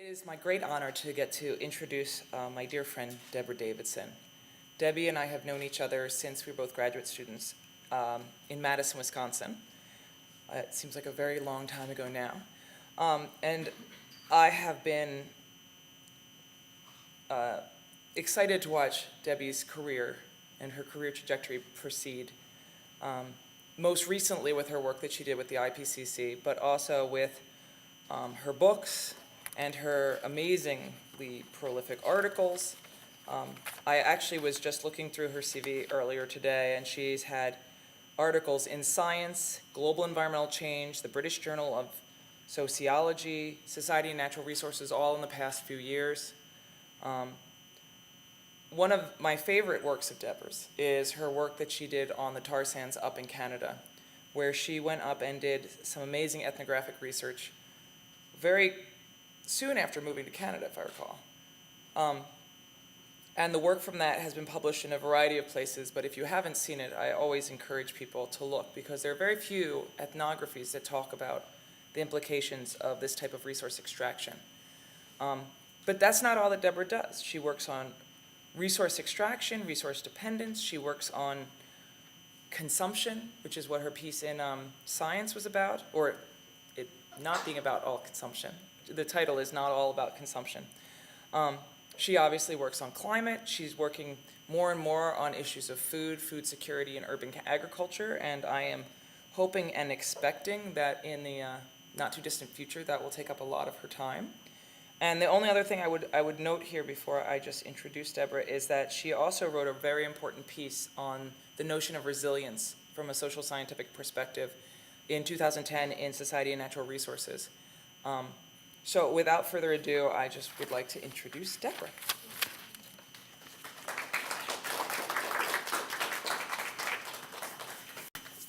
It is my great honor to get to introduce my dear friend, Debra Davidson. Debbie and I have known each other since we were both graduate students in Madison, Wisconsin. It seems like a very long time ago now. And I have been excited to watch Debbie's career and her career trajectory proceed, most recently with her work that she did with the IPCC, but also with her books and her amazingly prolific articles. I actually was just looking through her CV earlier today, and she's had articles in Science, Global Environmental Change, the British Journal of Sociology, Society and Natural Resources, all in the past few years. One of my favorite works of Debra's is her work that she did on the tar sands up in Canada, where she went up and did some amazing ethnographic research very soon after moving to Canada, if I recall. And the work from that has been published in a variety of places, but if you haven't seen it, I always encourage people to look, because there are very few ethnographies that talk about the implications of this type of resource extraction. But that's not all that Debra does. She works on resource extraction, resource dependence. She works on consumption, which is what her piece in Science was about, or it not being about all consumption. The title is not all about consumption. She obviously works on climate. She's working more and more on issues of food security, and urban agriculture, and I am hoping and expecting that in the not too distant future that will take up a lot of her time. And the only other thing I would note here before I just introduce Debra is that she also wrote a very important piece on the notion of resilience from a social scientific perspective in 2010 in Society and Natural Resources. So without further ado, I just would like to introduce Debra.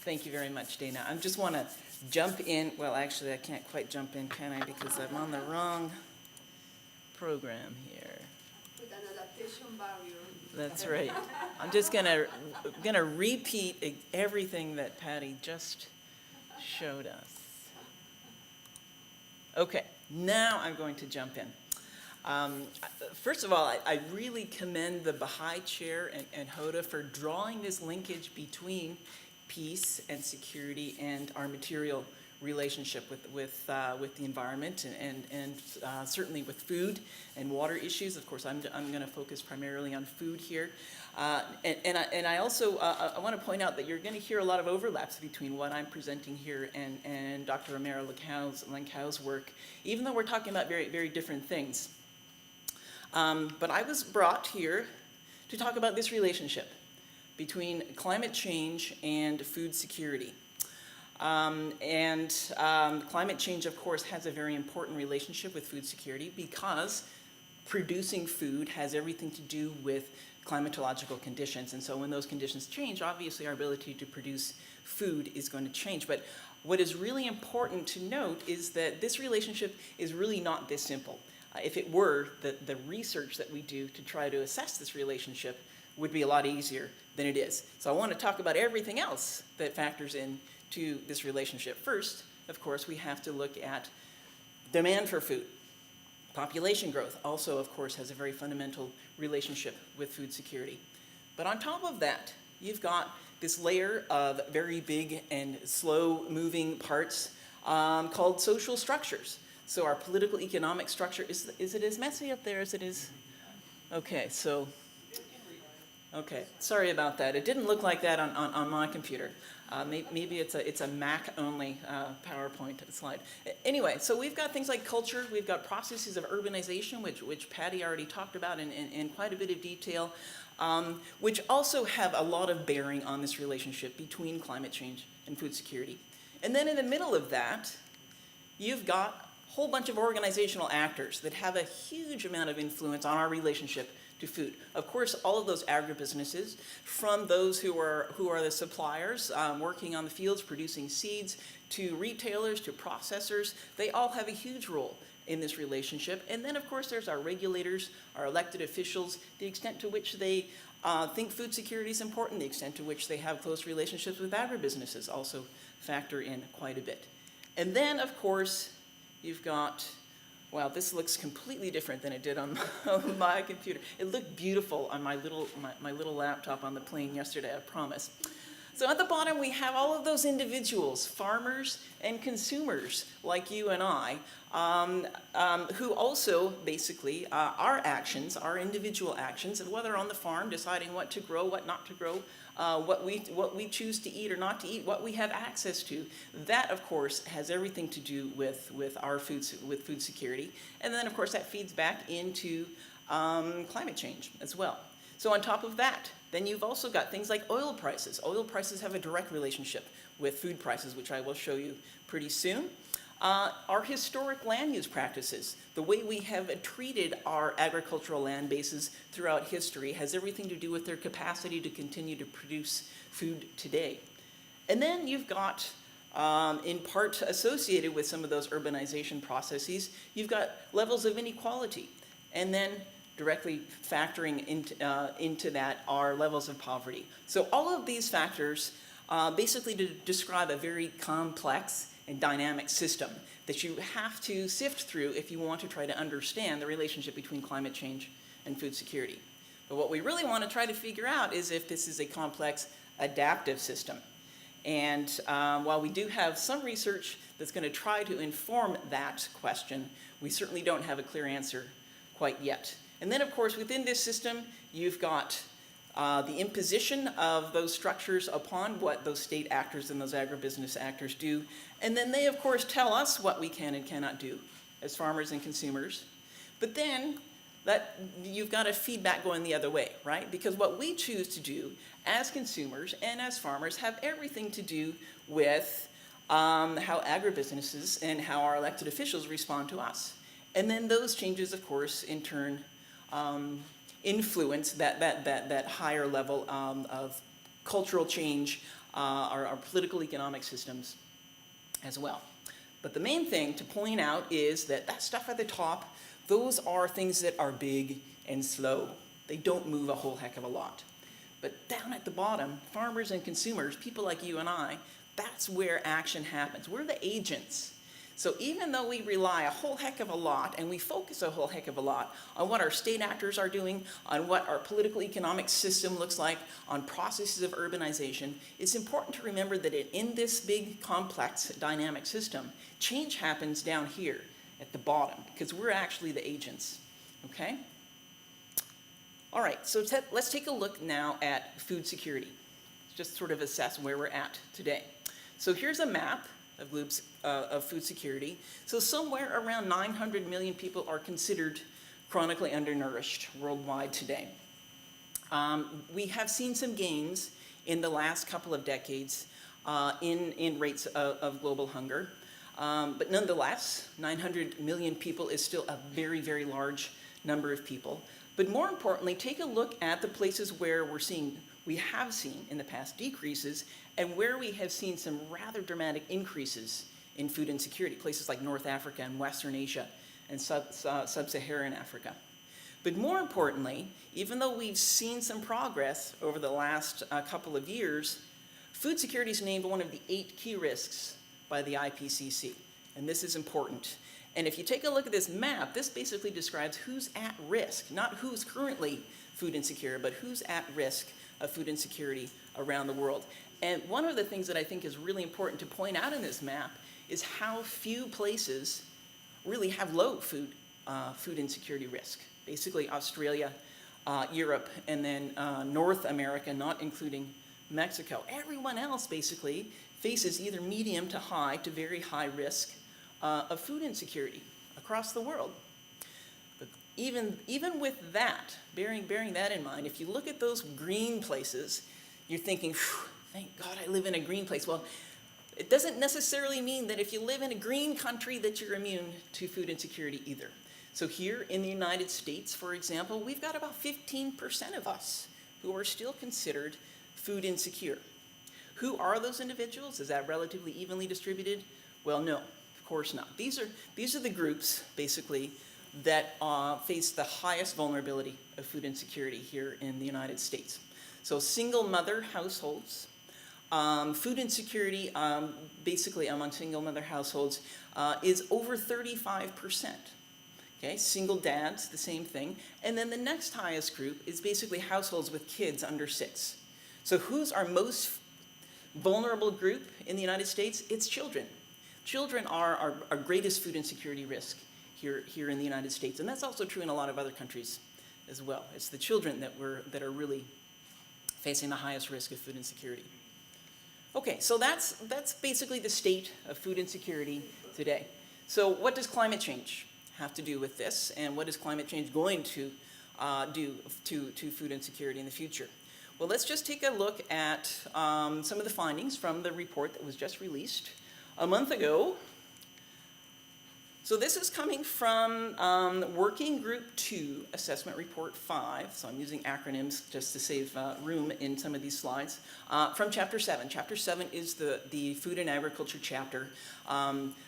Thank you very much, Dana. I just want to jump in. Well, actually, I can't quite jump in, can I? Because I'm on the wrong program here. With an adaptation barrier. That's right. I'm just gonna repeat everything that Patty just showed us. Okay, now I'm going to jump in. First of all, I really commend the Baha'i chair and Hoda for drawing this linkage between peace and security and our material relationship with the environment and certainly with food and water issues. Of course, I'm going to focus primarily on food here. And I also I want to point out that you're going to hear a lot of overlaps between what I'm presenting here and Dr. Romero Lancau's work, even though we're talking about very, very different things. But I was brought here to talk about this relationship between climate change and food security. Climate change, of course, has a very important relationship with food security because producing food has everything to do with climatological conditions. And so when those conditions change, obviously our ability to produce food is going to change. But what is really important to note is that this relationship is really not this simple. If it were, the research that we do to try to assess this relationship would be a lot easier than it is. So I want to talk about everything else that factors in to this relationship. First, of course, we have to look at demand for food. Population growth also, of course, has a very fundamental relationship with food security. But on top of that, you've got this layer of very big and slow-moving parts called social structures. So our political economic structure, is it as messy up there as it is? Okay, so, okay, sorry about that. It didn't look like that on my computer. Maybe it's a Mac-only PowerPoint slide. Anyway, so we've got things like culture, we've got processes of urbanization, which Patty already talked about in quite a bit of detail, which also have a lot of bearing on this relationship between climate change and food security. And then in the middle of that, you've got a whole bunch of organizational actors that have a huge amount of influence on our relationship to food. Of course, all of those agribusinesses, from those who are the suppliers working on the fields producing seeds, to retailers, to processors, they all have a huge role in this relationship. And then, of course, there's our regulators, our elected officials, the extent to which they think food security is important, the extent to which they have close relationships with agribusinesses also factor in quite a bit. And then, of course, you've got Wow, this looks completely different than it did on on my computer. It looked beautiful on my little laptop on the plane yesterday, I promise. So at the bottom, we have all of those individuals, farmers and consumers like you and I, who also basically our actions, our individual actions, whether on the farm, deciding what to grow, what not to grow, what we choose to eat or not to eat, what we have access to, that of course has everything to do with our food security, and then of course that feeds back into climate change as well. So on top of that, then you've also got things like oil prices. Oil prices have a direct relationship with food prices, which I will show you pretty soon. Our historic land use practices, the way we have treated our agricultural land bases throughout history, has everything to do with their capacity to continue to produce food today. And then you've got, in part associated with some of those urbanization processes, you've got levels of inequality. And then directly factoring into that are levels of poverty. So all of these factors basically describe a very complex and dynamic system that you have to sift through if you want to try to understand the relationship between climate change and food security. But what we really want to try to figure out is if this is a complex adaptive system. And while we do have some research that's going to try to inform that question, we certainly don't have a clear answer quite yet. And then, of course, within this system, you've got the imposition of those structures upon what those state actors and those agribusiness actors do. And then they, of course, tell us what we can and cannot do as farmers and consumers. But then you've got a feedback going the other way, right? Because what we choose to do as consumers and as farmers have everything to do with how agribusinesses and how our elected officials respond to us. And then those changes, of course, in turn, influence that higher level of cultural change, our political economic systems as well. But the main thing to point out is that stuff at the top, those are things that are big and slow. They don't move a whole heck of a lot. But down at the bottom, farmers and consumers, people like you and I, that's where action happens. We're the agents. So even though we rely a whole heck of a lot, and we focus a whole heck of a lot on what our state actors are doing, on what our political economic system looks like, on processes of urbanization, it's important to remember that in this big, complex, dynamic system, change happens down here at the bottom, because we're actually the agents, okay? All right, so let's take a look now at food security, just sort of assess where we're at today. So here's a map of food security. So somewhere around 900 million people are considered chronically undernourished worldwide today. We have seen some gains in the last couple of decades in rates of global hunger. But nonetheless, 900 million people is still a very, very large number of people. But more importantly, take a look at the places where we have seen in the past decreases, and where we have seen some rather dramatic increases in food insecurity, places like North Africa and Western Asia and sub-Saharan Africa. But more importantly, even though we've seen some progress over the last couple of years, food security is named one of the 8 key risks by the IPCC, and this is important. And if you take a look at this map, this basically describes who's at risk, not who's currently food insecure, but who's at risk of food insecurity around the world. And one of the things that I think is really important to point out in this map is how few places really have low food insecurity risk. Basically Australia, Europe, and then North America, not including Mexico. Everyone else basically faces either medium to high to very high risk of food insecurity across the world. But even with that, bearing that in mind, if you look at those green places, you're thinking, thank God I live in a green place. Well, it doesn't necessarily mean that if you live in a green country that you're immune to food insecurity either. So here in the United States, for example, we've got about 15% of us who are still considered food insecure. Who are those individuals? Is that relatively evenly distributed? Well, no, of course not. These are the groups, basically, that face the highest vulnerability of food insecurity here in the United States. So single mother households, food insecurity, basically among single mother households, is over 35%. Okay, single dads, the same thing. And then the next highest group is basically households with kids under 6. So who's our most vulnerable group in the United States? It's children. Children are our greatest food insecurity risk here in the United States. And that's also true in a lot of other countries as well. It's the children that are really facing the highest risk of food insecurity. Okay, so that's basically the state of food insecurity today. So what does climate change have to do with this, and what is climate change going to do to food insecurity in the future? Well, let's just take a look at some of the findings from the report that was just released a month ago. So this is coming from Working Group 2, Assessment Report 5. So I'm using acronyms just to save room in some of these slides. From Chapter 7. Chapter 7 is the Food and Agriculture chapter.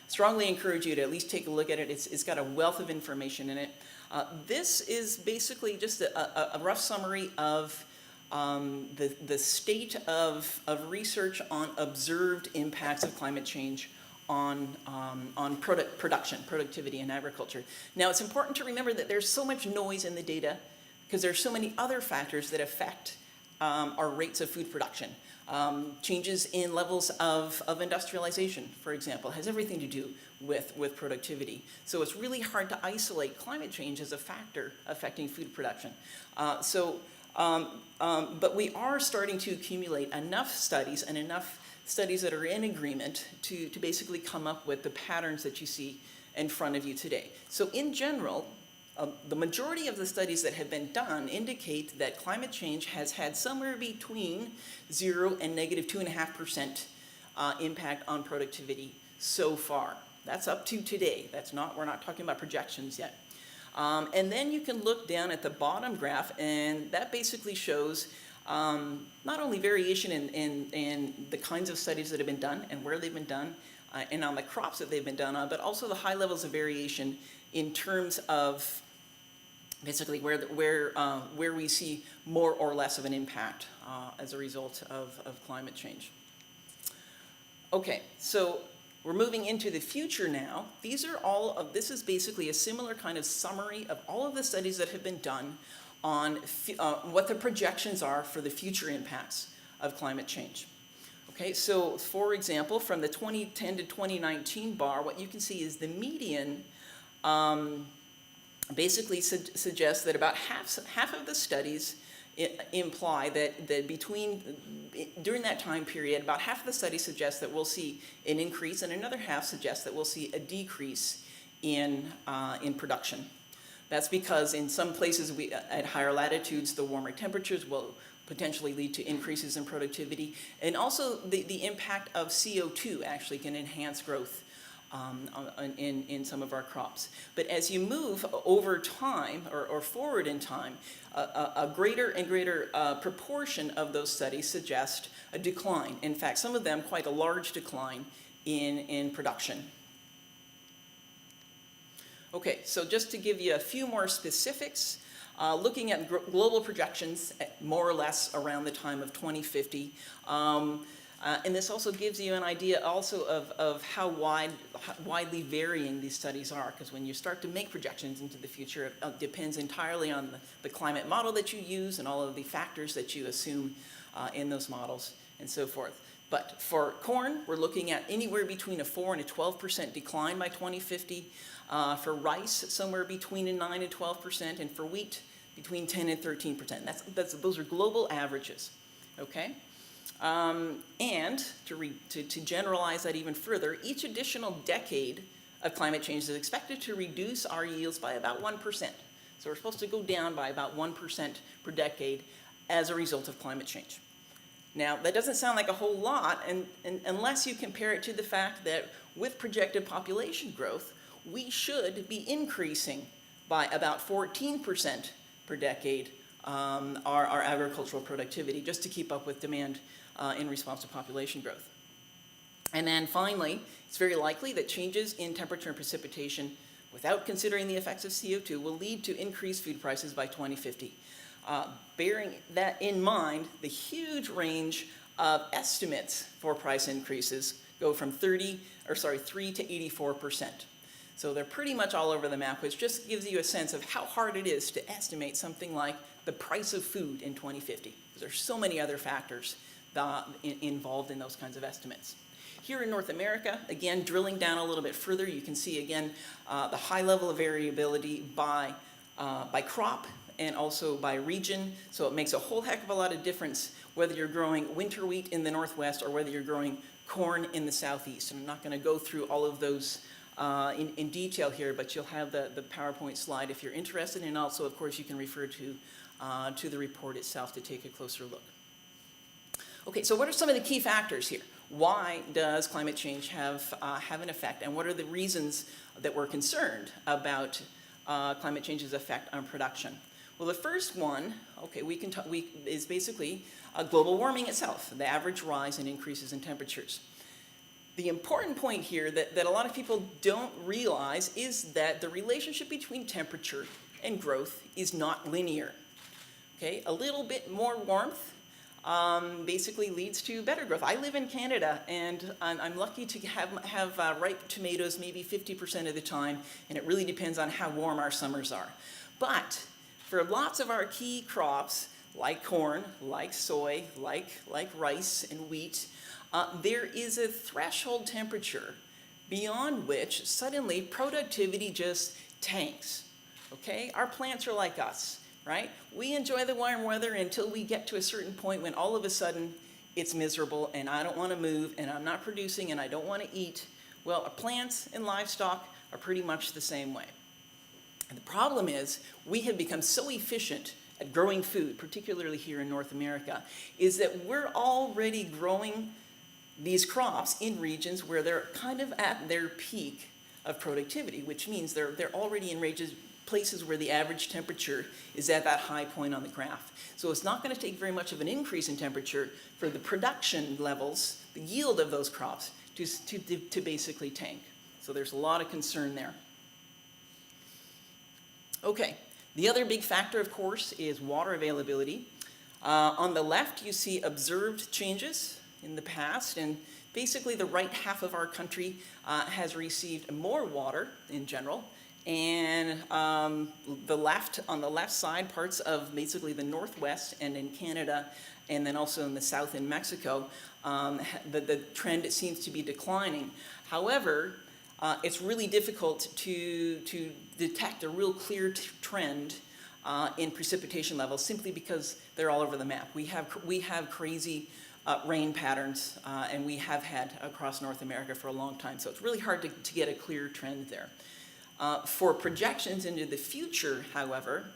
Strongly encourage you to at least take a look at it. It's got a wealth of information in it. This is basically just a rough summary of the state of research on observed impacts of climate change on productivity in agriculture. Now, it's important to remember that there's so much noise in the data because there's so many other factors that affect our rates of food production. Changes in levels of industrialization, for example, has everything to do with productivity. So it's really hard to isolate climate change as a factor affecting food production. But we are starting to accumulate enough studies and enough studies that are in agreement to basically come up with the patterns that you see in front of you today. So in general, the majority of the studies that have been done indicate that climate change has had somewhere between 0 and negative 2.5% impact on productivity so far. That's up to today. We're not talking about projections yet. And then you can look down at the bottom graph, and that basically shows not only variation in the kinds of studies that have been done and where they've been done, and on the crops that they've been done on, but also the high levels of variation in terms of basically where we see more or less of an impact as a result of climate change. Okay, so we're moving into the future now. This is basically a similar kind of summary of all of the studies that have been done on what the projections are for the future impacts of climate change. Okay, so for example, from the 2010 to 2019 bar, what you can see is the median basically suggests that about half of the studies imply that during that time period, about half of the studies suggest that we'll see an increase, and another half suggests that we'll see a decrease in production. That's because in some places at higher latitudes, the warmer temperatures will potentially lead to increases in productivity. And also the impact of CO2 actually can enhance growth in some of our crops. But as you move over time or forward in time, a greater and greater proportion of those studies suggest a decline. In fact, some of them quite a large decline in production. Okay, so just to give you a few more specifics, looking at global projections at more or less around the time of 2050. And this also gives you an idea also of how widely varying these studies are, because when you start to make projections into the future, it depends entirely on the climate model that you use and all of the factors that you assume in those models and so forth. But for corn, we're looking at anywhere between a 4 and a 12% decline by 2050. For rice, somewhere between a 9 and 12%, and for wheat, between 10 and 13%. Those are global averages, okay? And to generalize that even further, each additional decade of climate change is expected to reduce our yields by about 1%. So we're supposed to go down by about 1% per decade as a result of climate change. Now, that doesn't sound like a whole lot, and unless you compare it to the fact that with projected population growth, we should be increasing by about 14% per decade our agricultural productivity, just to keep up with demand in response to population growth. And then finally, it's very likely that changes in temperature and precipitation, without considering the effects of CO2, will lead to increased food prices by 2050. Bearing that in mind, the huge range of estimates for price increases go from 3 to 84%. So they're pretty much all over the map, which just gives you a sense of how hard it is to estimate something like the price of food in 2050. There's so many other factors involved in those kinds of estimates. Here in North America, again, drilling down a little bit further, you can see again the high level of variability by crop and also by region. So it makes a whole heck of a lot of difference whether you're growing winter wheat in the Northwest or whether you're growing corn in the Southeast. And I'm not going to go through all of those in detail here, but you'll have the PowerPoint slide if you're interested. And also, of course, you can refer to the report itself to take a closer look. Okay, so what are some of the key factors here? Why does climate change have an effect, and what are the reasons that we're concerned about climate change's effect on production? Well, the first one, okay, is basically global warming itself, the average rise and increases in temperatures. The important point here that a lot of people don't realize is that the relationship between temperature and growth is not linear. Okay, a little bit more warmth basically leads to better growth. I live in Canada, and I'm lucky to have ripe tomatoes maybe 50% of the time, and it really depends on how warm our summers are. But for lots of our key crops, like corn, like soy, like rice and wheat, there is a threshold temperature beyond which suddenly productivity just tanks. Okay, our plants are like us. Right? We enjoy the warm weather until we get to a certain point when all of a sudden it's miserable and I don't want to move and I'm not producing and I don't want to eat. Well, plants and livestock are pretty much the same way. And the problem is we have become so efficient at growing food, particularly here in North America, is that we're already growing these crops in regions where they're kind of at their peak of productivity, which means they're already in places where the average temperature is at that high point on the graph. So it's not going to take very much of an increase in temperature for the production levels, the yield of those crops, to basically tank. So there's a lot of concern there. Okay, the other big factor, of course, is water availability. On the left, you see observed changes in the past, and basically the right half of our country has received more water in general. And on the left side, parts of basically the Northwest and in Canada, and then also in the South in Mexico, the trend seems to be declining. However, it's really difficult to detect a real clear trend in precipitation levels simply because they're all over the map. We have crazy rain patterns, and we have had across North America for a long time, so it's really hard to get a clear trend there. For projections into the future, however,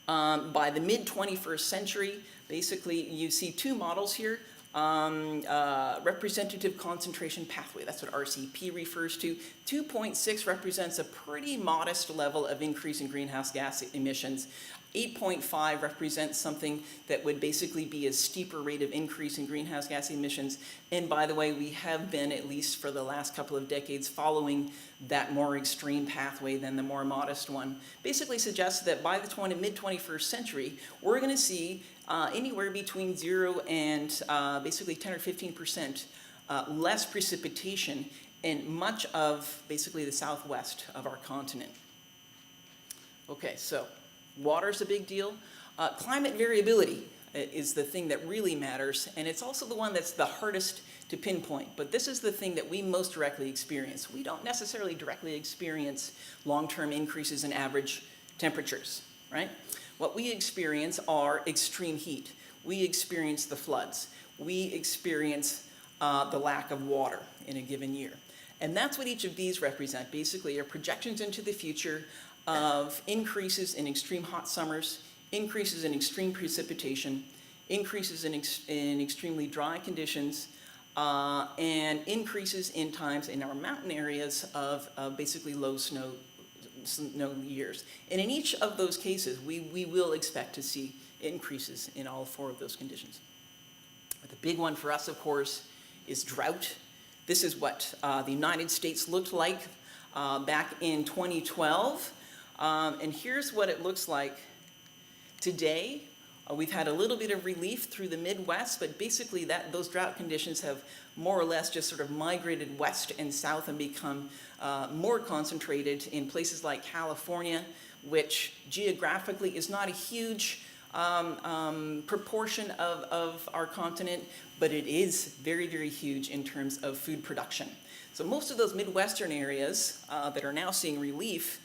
by the mid-21st century, basically you see two models here. Representative concentration pathway, that's what RCP refers to. 2.6 represents a pretty modest level of increase in greenhouse gas emissions. 8.5 represents something that would basically be a steeper rate of increase in greenhouse gas emissions. And by the way, we have been, at least for the last couple of decades, following that more extreme pathway than the more modest one. Basically suggests that by the mid-21st century, we're going to see anywhere between 0 and basically 10 or 15% less precipitation in much of basically the southwest of our continent. Okay, so water's a big deal. Climate variability is the thing that really matters, and it's also the one that's the hardest to pinpoint. But this is the thing that we most directly experience. We don't necessarily directly experience long-term increases in average temperatures, right? What we experience are extreme heat. We experience the floods. We experience the lack of water in a given year. And that's what each of these represent. Basically, are projections into the future of increases in extreme hot summers, increases in extreme precipitation, increases in extremely dry conditions, and increases in times in our mountain areas of basically low snow years. And in each of those cases, we will expect to see increases in all four of those conditions. But the big one for us, of course, is drought. This is what the United States looked like back in 2012. And here's what it looks like today. We've had a little bit of relief through the Midwest, but basically those drought conditions have more or less just sort of migrated west and south and become more concentrated in places like California, which geographically is not a huge proportion of our continent, but it is very, very huge in terms of food production. So most of those Midwestern areas that are now seeing relief,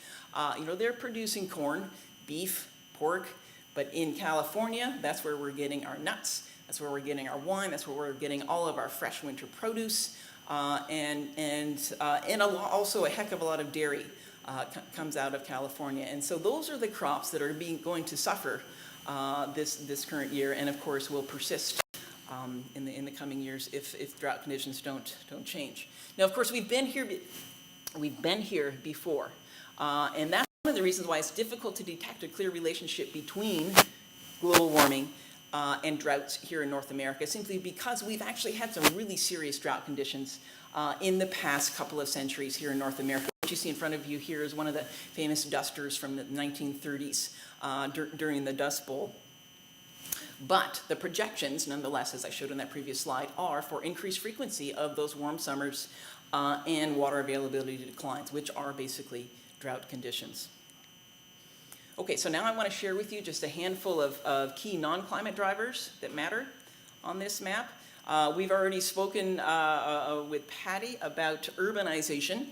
they're producing corn, beef, pork, but in California, that's where we're getting our nuts, that's where we're getting our wine, that's where we're getting all of our fresh winter produce, and also a heck of a lot of dairy comes out of California. And so those are the crops that are going to suffer this current year, and of course will persist in the coming years if drought conditions don't change. Now, of course, we've been here before, and that's one of the reasons why it's difficult to detect a clear relationship between global warming and droughts here in North America, simply because we've actually had some really serious drought conditions in the past couple of centuries here in North America. What you see in front of you here is one of the famous dusters from the 1930s during the Dust Bowl. But the projections, nonetheless, as I showed in that previous slide, are for increased frequency of those warm summers and water availability declines, which are basically drought conditions. Okay, so now I want to share with you just a handful of key non-climate drivers that matter on this map. We've already spoken with Patty about urbanization.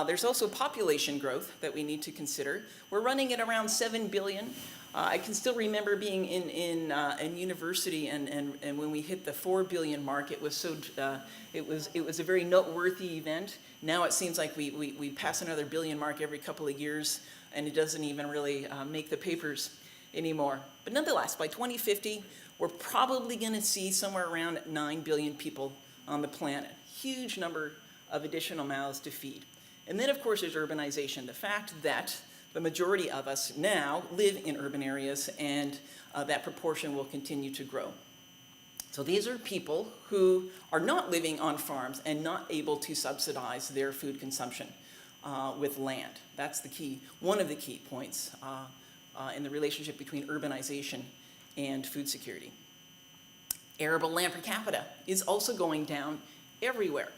There's also population growth that we need to consider. We're running at around 7 billion. I can still remember being in university, and when we hit the 4 billion mark, it was a very noteworthy event. Now it seems like we pass another billion mark every couple of years, and it doesn't even really make the papers anymore. But nonetheless, by 2050, we're probably going to see somewhere around 9 billion people on the planet. Huge number of additional mouths to feed. And then, of course, there's urbanization, the fact that the majority of us now live in urban areas, and that proportion will continue to grow. So these are people who are not living on farms and not able to subsidize their food consumption with land. That's the key, one of the key points in the relationship between urbanization and food security. Arable land per capita is also going down everywhere,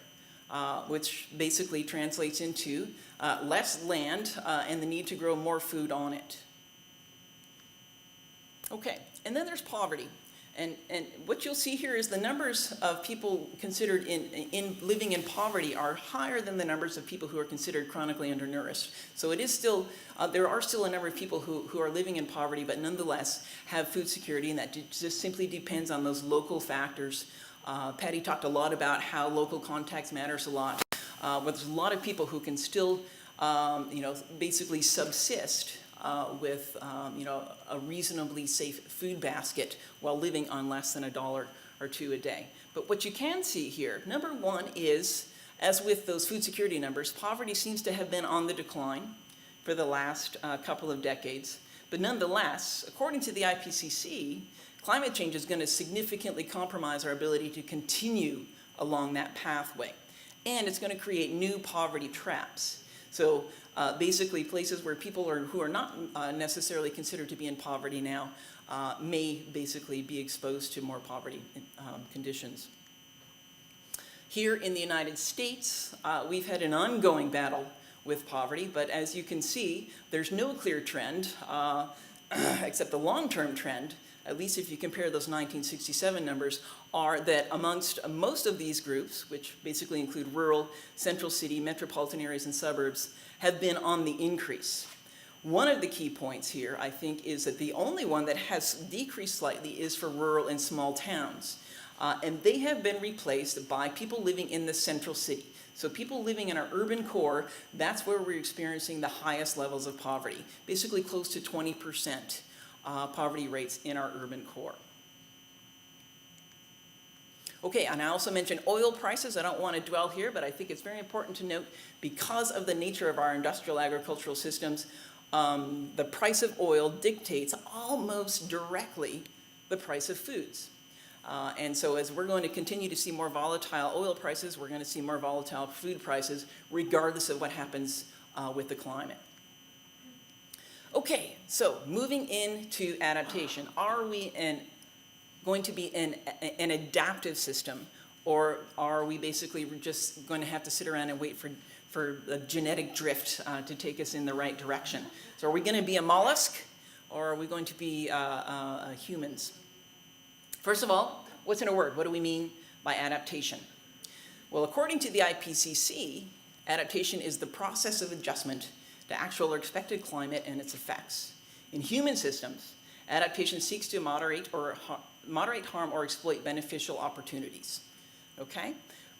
which basically translates into less land and the need to grow more food on it. Okay, and then there's poverty. And what you'll see here is the numbers of people considered in living in poverty are higher than the numbers of people who are considered chronically undernourished. So it is still, there are still a number of people who are living in poverty, but nonetheless have food security, and that just simply depends on those local factors. Patty talked a lot about how local context matters a lot. But there's a lot of people who can still, basically subsist with a reasonably safe food basket while living on less than $1 or $2 a day. But what you can see here, number one is, as with those food security numbers, poverty seems to have been on the decline for the last couple of decades. But nonetheless, according to the IPCC, climate change is going to significantly compromise our ability to continue along that pathway. And it's going to create new poverty traps. So basically places where people who are not necessarily considered to be in poverty now may basically be exposed to more poverty conditions. Here in the United States, we've had an ongoing battle with poverty, but as you can see, there's no clear trend, except the long-term trend, at least if you compare those 1967 numbers, are that amongst most of these groups, which basically include rural, central city, metropolitan areas, and suburbs, have been on the increase. One of the key points here, I think, is that the only one that has decreased slightly is for rural and small towns. And they have been replaced by people living in the central city. So people living in our urban core, that's where we're experiencing the highest levels of poverty, basically close to 20% poverty rates in our urban core. Okay, and I also mentioned oil prices. I don't want to dwell here, but I think it's very important to note, because of the nature of our industrial agricultural systems, the price of oil dictates almost directly the price of foods. And so as we're going to continue to see more volatile oil prices, we're going to see more volatile food prices, regardless of what happens with the climate. Okay, so moving into adaptation, are we going to be an adaptive system, or are we basically just going to have to sit around and wait for the genetic drift to take us in the right direction? So are we going to be a mollusk, or are we going to be humans? First of all, what's in a word? What do we mean by adaptation? Well, according to the IPCC, adaptation is the process of adjustment to actual or expected climate and its effects. In human systems, adaptation seeks to moderate harm or exploit beneficial opportunities. Okay?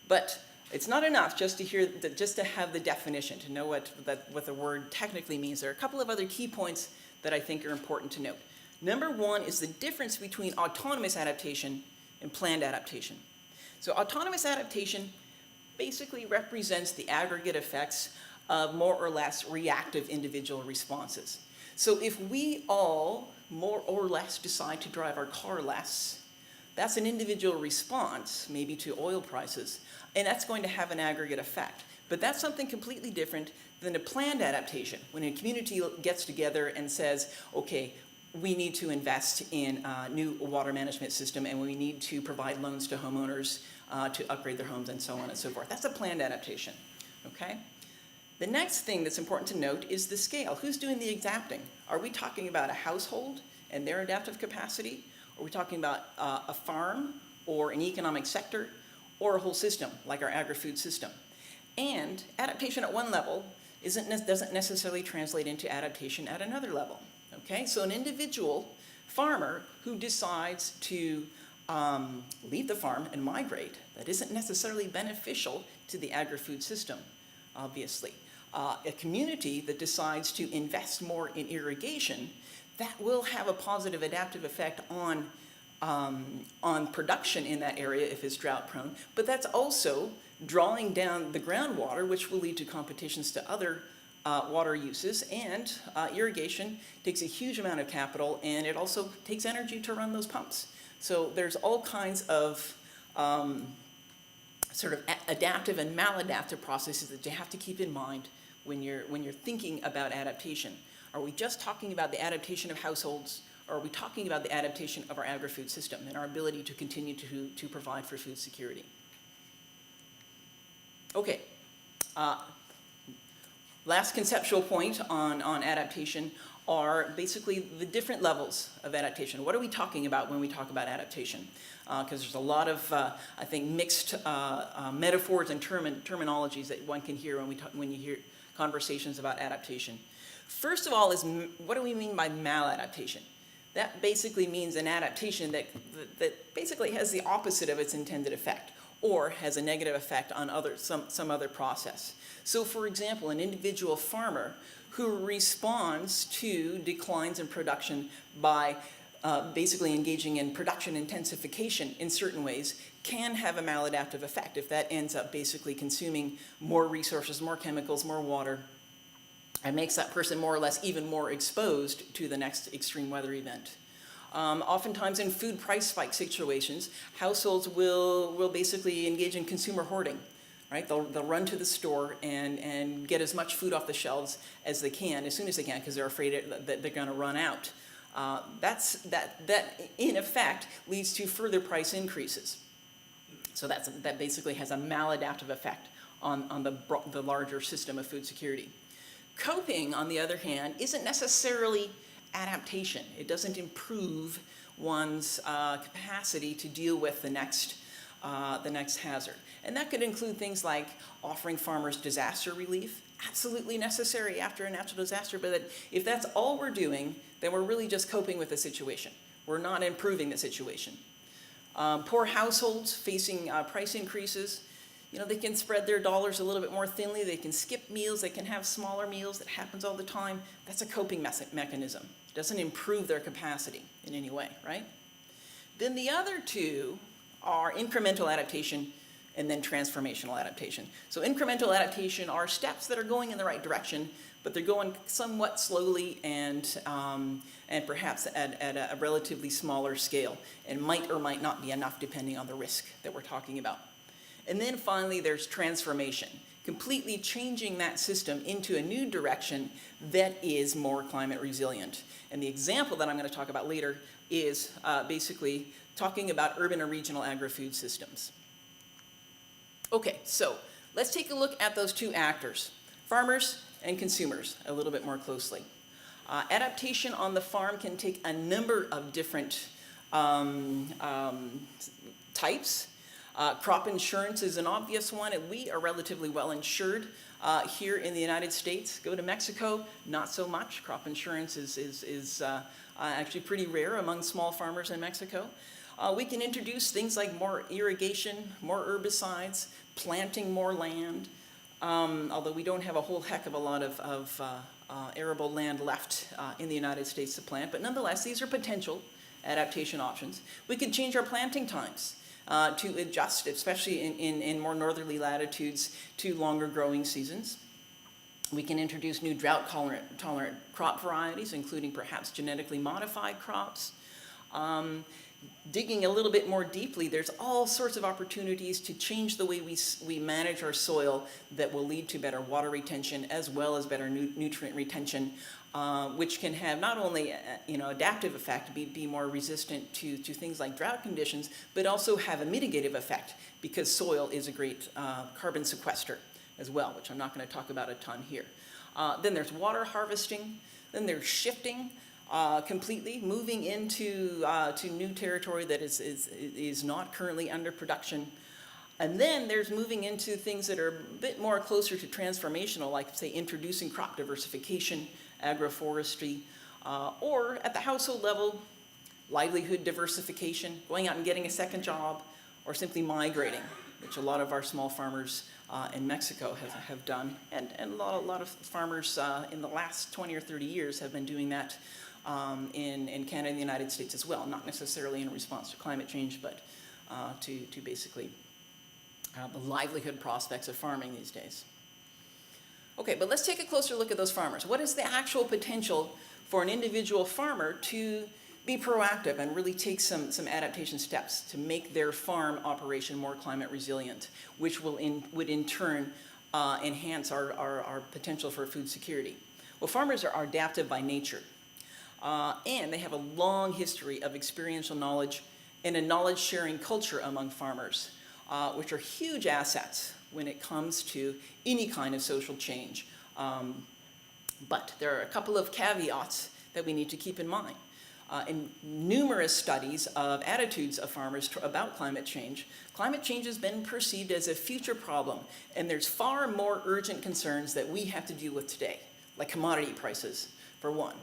But it's not enough just to have the definition, to know what the word technically means. There are a couple of other key points that I think are important to note. Number one is the difference between autonomous adaptation and planned adaptation. So autonomous adaptation basically represents the aggregate effects of more or less reactive individual responses. So if we all more or less decide to drive our car less, that's an individual response, maybe to oil prices, and that's going to have an aggregate effect. But that's something completely different than a planned adaptation, when a community gets together and says, okay, we need to invest in a new water management system, and we need to provide loans to homeowners to upgrade their homes and so on and so forth. That's a planned adaptation, okay? The next thing that's important to note is the scale. Who's doing the adapting? Are we talking about a household and their adaptive capacity? Are we talking about a farm or an economic sector or a whole system like our agri-food system? And adaptation at one level doesn't necessarily translate into adaptation at another level. Okay, so an individual farmer who decides to leave the farm and migrate, that isn't necessarily beneficial to the agri-food system, obviously. A community that decides to invest more in irrigation, that will have a positive adaptive effect on production in that area if it's drought prone, but that's also drawing down the groundwater, which will lead to competitions to other water uses, and irrigation takes a huge amount of capital, and it also takes energy to run those pumps. So there's all kinds of sort of adaptive and maladaptive processes that you have to keep in mind when you're thinking about adaptation. Are we just talking about the adaptation of households, or are we talking about the adaptation of our agri-food system and our ability to continue to provide for food security? Okay. Last conceptual point on adaptation are basically the different levels of adaptation. What are we talking about when we talk about adaptation? Because there's a lot of, I think, mixed metaphors and terminologies that one can hear when you hear conversations about adaptation. First of all is, what do we mean by maladaptation? That basically means an adaptation that basically has the opposite of its intended effect, or has a negative effect on some other process. So for example, an individual farmer who responds to declines in production by basically engaging in production intensification in certain ways can have a maladaptive effect if that ends up basically consuming more resources, more chemicals, more water, and makes that person more or less even more exposed to the next extreme weather event. Oftentimes in food price spike situations, households will basically engage in consumer hoarding. Right? They'll run to the store and get as much food off the shelves as they can, as soon as they can, because they're afraid that they're going to run out. That in effect leads to further price increases. So that basically has a maladaptive effect on the larger system of food security. Coping, on the other hand, isn't necessarily adaptation. It doesn't improve one's capacity to deal with the next hazard. And that could include things like offering farmers disaster relief, absolutely necessary after a natural disaster, but if that's all we're doing, then we're really just coping with the situation. We're not improving the situation. Poor households facing price increases, they can spread their dollars a little bit more thinly. They can skip meals. They can have smaller meals. That happens all the time. That's a coping mechanism. It doesn't improve their capacity in any way, right? Then the other two are incremental adaptation and then transformational adaptation. So incremental adaptation are steps that are going in the right direction, but they're going somewhat slowly and perhaps at a relatively smaller scale, and might or might not be enough depending on the risk that we're talking about. And then finally, there's transformation, completely changing that system into a new direction that is more climate resilient. And the example that I'm going to talk about later is basically talking about urban or regional agri-food systems. Okay, so let's take a look at those two actors, farmers and consumers, a little bit more closely. Adaptation on the farm can take a number of different types. Crop insurance is an obvious one, and we are relatively well insured here in the United States. Go to Mexico, not so much. Crop insurance is actually pretty rare among small farmers in Mexico. We can introduce things like more irrigation, more herbicides, planting more land, although we don't have a whole heck of a lot of arable land left in the United States to plant, but nonetheless, these are potential adaptation options. We could change our planting times to adjust, especially in more northerly latitudes, to longer growing seasons. We can introduce new drought-tolerant crop varieties, including perhaps genetically modified crops. Digging a little bit more deeply, there's all sorts of opportunities to change the way we manage our soil that will lead to better water retention as well as better nutrient retention, which can have not only adaptive effect, be more resistant to things like drought conditions, but also have a mitigative effect because soil is a great carbon sequester as well, which I'm not going to talk about a ton here. Then there's water harvesting, then there's shifting. Completely moving into to new territory that is not currently under production. And then there's moving into things that are a bit more closer to transformational, like say introducing crop diversification, agroforestry, or at the household level, livelihood diversification, going out and getting a second job, or simply migrating, which a lot of our small farmers in Mexico have done. And a lot of farmers in the last 20 or 30 years have been doing that in Canada and the United States as well, not necessarily in response to climate change, but to basically the livelihood prospects of farming these days. Okay, but let's take a closer look at those farmers. What is the actual potential for an individual farmer to be proactive and really take some adaptation steps to make their farm operation more climate resilient, which would in turn enhance our potential for food security? Well, farmers are adaptive by nature. And they have a long history of experiential knowledge and a knowledge-sharing culture among farmers, which are huge assets when it comes to any kind of social change. But there are a couple of caveats that we need to keep in mind. In numerous studies of attitudes of farmers about climate change has been perceived as a future problem, and there's far more urgent concerns that we have to deal with today, like commodity prices, for one.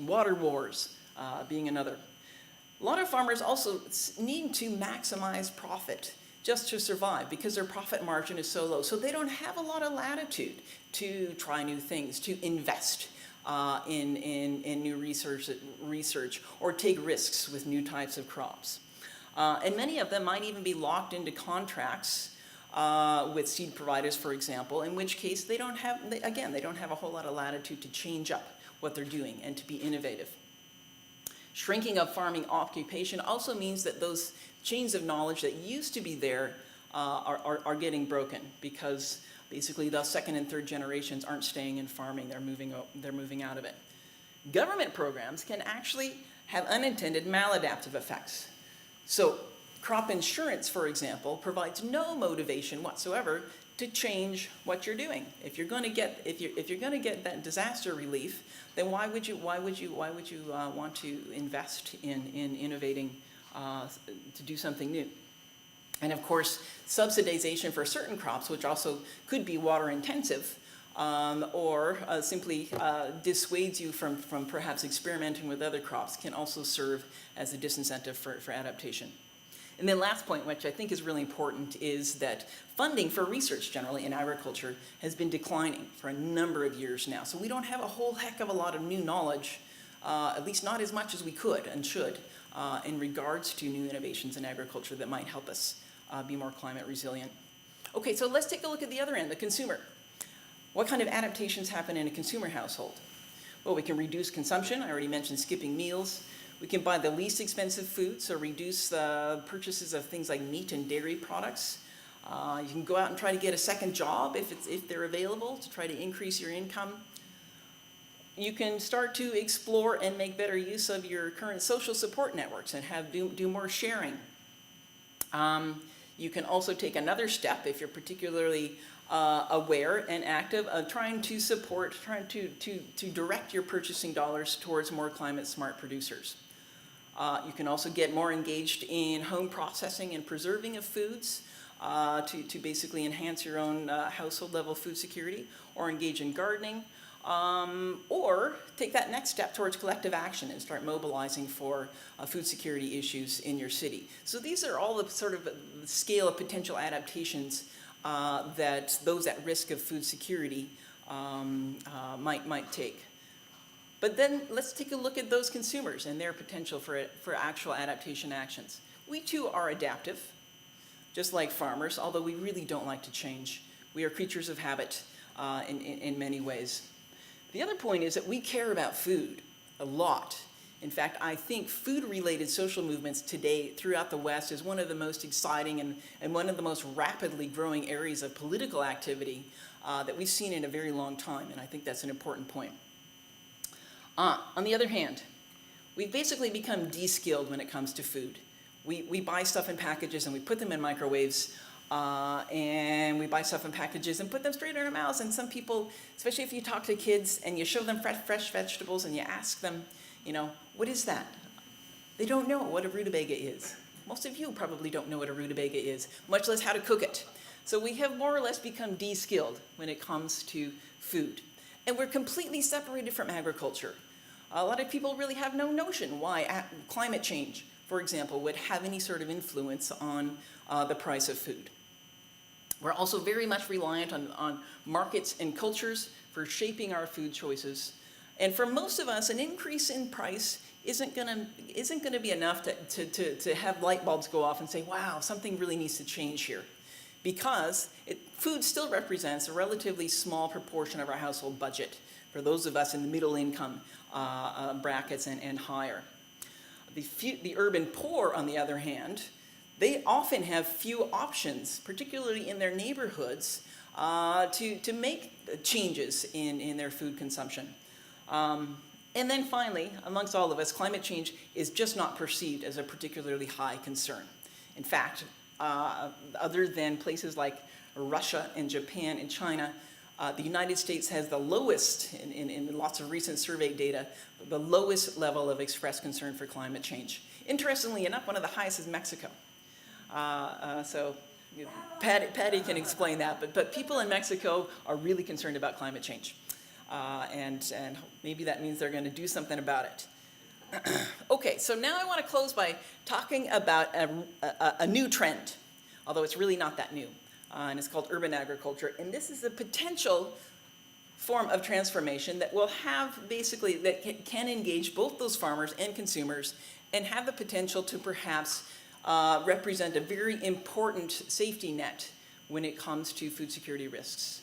Water wars being another. A lot of farmers also need to maximize profit just to survive because their profit margin is so low. So they don't have a lot of latitude to try new things, to invest in new research or take risks with new types of crops. And many of them might even be locked into contracts with seed providers, for example, in which case they don't have a whole lot of latitude to change up what they're doing and to be innovative. Shrinking of farming occupation also means that those chains of knowledge that used to be there are getting broken because basically the second and third generations aren't staying in farming, they're moving out of it. Government programs can actually have unintended maladaptive effects. So crop insurance, for example, provides no motivation whatsoever to change what you're doing. If you're going to get that disaster relief, then why would you want to invest in innovating to do something new? And of course, subsidization for certain crops, which also could be water intensive, or simply dissuades you from perhaps experimenting with other crops, can also serve as a disincentive for adaptation. And then last point, which I think is really important, is that funding for research generally in agriculture has been declining for a number of years now. So we don't have a whole heck of a lot of new knowledge, at least not as much as we could and should, in regards to new innovations in agriculture that might help us be more climate resilient. Okay, so let's take a look at the other end, the consumer. What kind of adaptations happen in a consumer household? Well, we can reduce consumption. I already mentioned skipping meals. We can buy the least expensive food, so reduce the purchases of things like meat and dairy products. You can go out and try to get a second job if they're available to try to increase your income. You can start to explore and make better use of your current social support networks and do more sharing. You can also take another step if you're particularly aware and active of trying to direct your purchasing dollars towards more climate smart producers. You can also get more engaged in home processing and preserving of foods to basically enhance your own household level food security, or engage in gardening, or take that next step towards collective action and start mobilizing for food security issues in your city. So these are all the sort of scale of potential adaptations that those at risk of food security might take. But then let's take a look at those consumers and their potential for actual adaptation actions. We too are adaptive, just like farmers, although we really don't like to change. We are creatures of habit in many ways. The other point is that we care about food a lot. In fact, I think food-related social movements today throughout the West is one of the most exciting and one of the most rapidly growing areas of political activity that we've seen in a very long time, and I think that's an important point. On the other hand, we've basically become de-skilled when it comes to food. We buy stuff in packages and we put them in microwaves, and we buy stuff in packages and put them straight in our mouths, and some people, especially if you talk to kids and you show them fresh vegetables and you ask them, what is that? They don't know what a rutabaga is. Most of you probably don't know what a rutabaga is, much less how to cook it. So we have more or less become de-skilled when it comes to food. And we're completely separated from agriculture. A lot of people really have no notion why climate change, for example, would have any sort of influence on the price of food. We're also very much reliant on markets and cultures for shaping our food choices. And for most of us, an increase in price isn't gonna be enough to have light bulbs go off and say, wow, something really needs to change here. Because food still represents a relatively small proportion of our household budget for those of us in the middle income brackets and higher. The urban poor, on the other hand, they often have few options, particularly in their neighborhoods, to make changes in their food consumption. And then finally, amongst all of us, climate change is just not perceived as a particularly high concern. In fact, other than places like Russia and Japan and China, the United States has the lowest, in lots of recent survey data, the lowest level of expressed concern for climate change. Interestingly enough, one of the highest is Mexico. So Patty can explain that, but people in Mexico are really concerned about climate change. And maybe that means they're going to do something about it. Okay, so now I want to close by talking about a new trend, although it's really not that new, and it's called urban agriculture. And this is a potential form of transformation that will have basically, that can engage both those farmers and consumers and have the potential to perhaps represent a very important safety net when it comes to food security risks.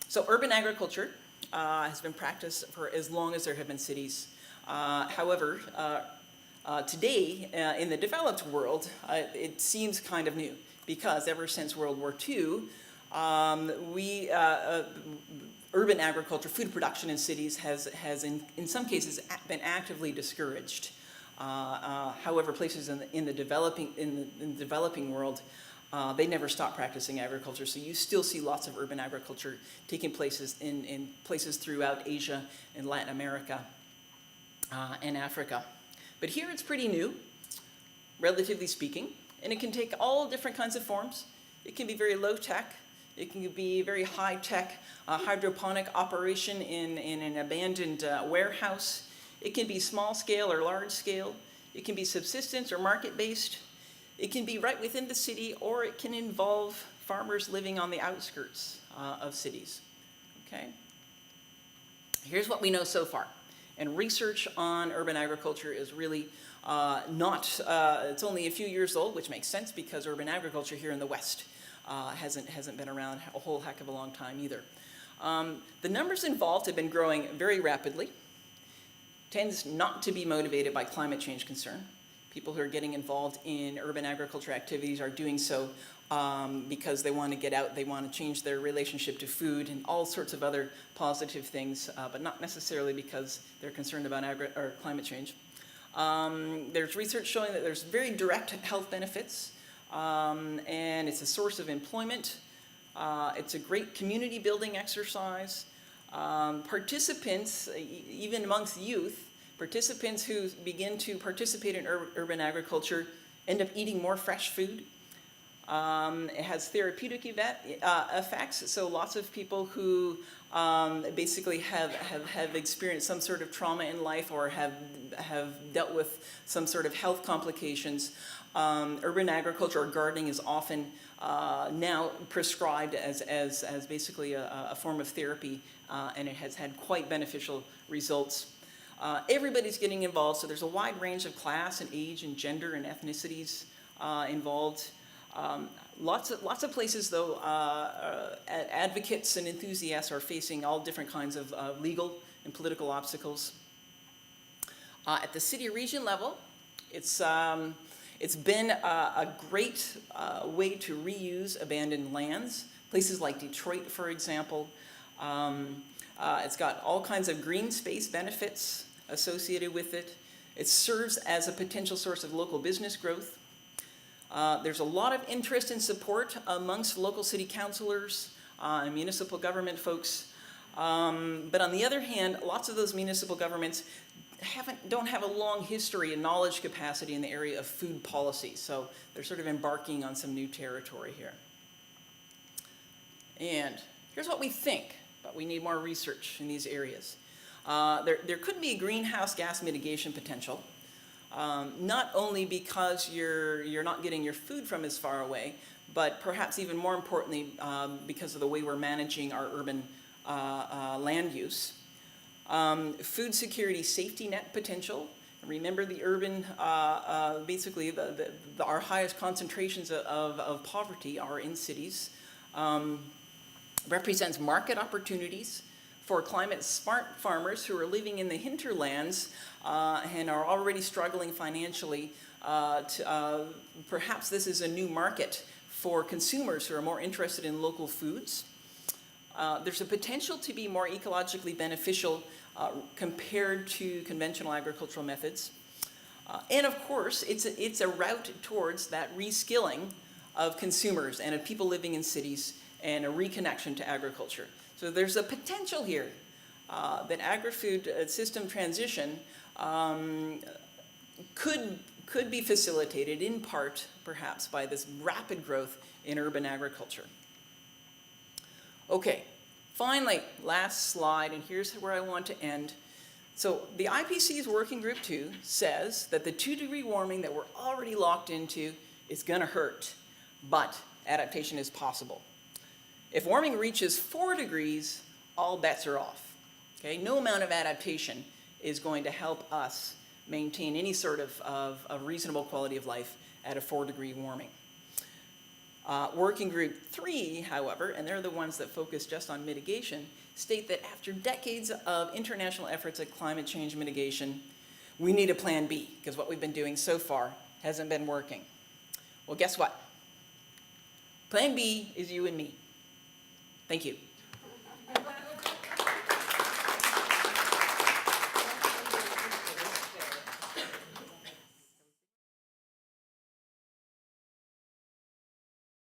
So urban agriculture has been practiced for as long as there have been cities. However, today in the developed world, it seems kind of new because ever since World War II, urban agriculture, food production in cities has in some cases been actively discouraged. However, places in the developing world, they never stop practicing agriculture, so you still see lots of urban agriculture taking places in places throughout Asia and Latin America and Africa. But here it's pretty new, relatively speaking, and it can take all different kinds of forms. It can be very low-tech. It can be very high-tech hydroponic operation in an abandoned warehouse. It can be small-scale or large-scale. It can be subsistence or market-based. It can be right within the city, or it can involve farmers living on the outskirts of cities, okay? Here's what we know so far. And research on urban agriculture is really it's only a few years old, which makes sense because urban agriculture here in the West hasn't been around a whole heck of a long time either. The numbers involved have been growing very rapidly. tends not to be motivated by climate change concern. People who are getting involved in urban agriculture activities are doing so because they want to get out, they want to change their relationship to food and all sorts of other positive things, but not necessarily because they're concerned about climate change. There's research showing that there's very direct health benefits, and it's a source of employment. It's a great community building exercise. Participants, even amongst youth, participants who begin to participate in urban agriculture end up eating more fresh food. It has therapeutic effects, so lots of people who basically have experienced some sort of trauma in life or have dealt with some sort of health complications. Urban agriculture or gardening is often now prescribed as basically a form of therapy, and it has had quite beneficial results. Everybody's getting involved, so there's a wide range of class and age and gender and ethnicities involved. Lots of places, though, advocates and enthusiasts are facing all different kinds of legal and political obstacles. At the city region level, it's been a great way to reuse abandoned lands. Places like Detroit, for example, it's got all kinds of green space benefits associated with it. It serves as a potential source of local business growth. There's a lot of interest and support amongst local city councilors and municipal government folks. But on the other hand, lots of those municipal governments don't have a long history and knowledge capacity in the area of food policy. So they're sort of embarking on some new territory here. And here's what we think, but we need more research in these areas. There could be a greenhouse gas mitigation potential. Not only because you're not getting your food from as far away, but perhaps even more importantly, because of the way we're managing our urban land use. Food security safety net potential. Remember the urban, basically our highest concentrations of poverty are in cities. Represents market opportunities for climate smart farmers who are living in the hinterlands and are already struggling financially. Perhaps this is a new market for consumers who are more interested in local foods. There's a potential to be more ecologically beneficial compared to conventional agricultural methods. And of course, it's a route towards that reskilling of consumers and of people living in cities and a reconnection to agriculture. So there's a potential here that agri-food system transition could be facilitated in part, perhaps, by this rapid growth in urban agriculture. Okay, finally, last slide, and here's where I want to end. So the IPCC's Working Group 2 says that the 2-degree warming that we're already locked into is going to hurt, but adaptation is possible. If warming reaches 4 degrees, all bets are off. Okay? No amount of adaptation is going to help us maintain any sort of reasonable quality of life at a 4-degree warming. Working Group 3, however, and they're the ones that focus just on mitigation, state that after decades of international efforts at climate change mitigation, we need a plan B, because what we've been doing so far hasn't been working. Well, guess what? Plan B is you and me. Thank you.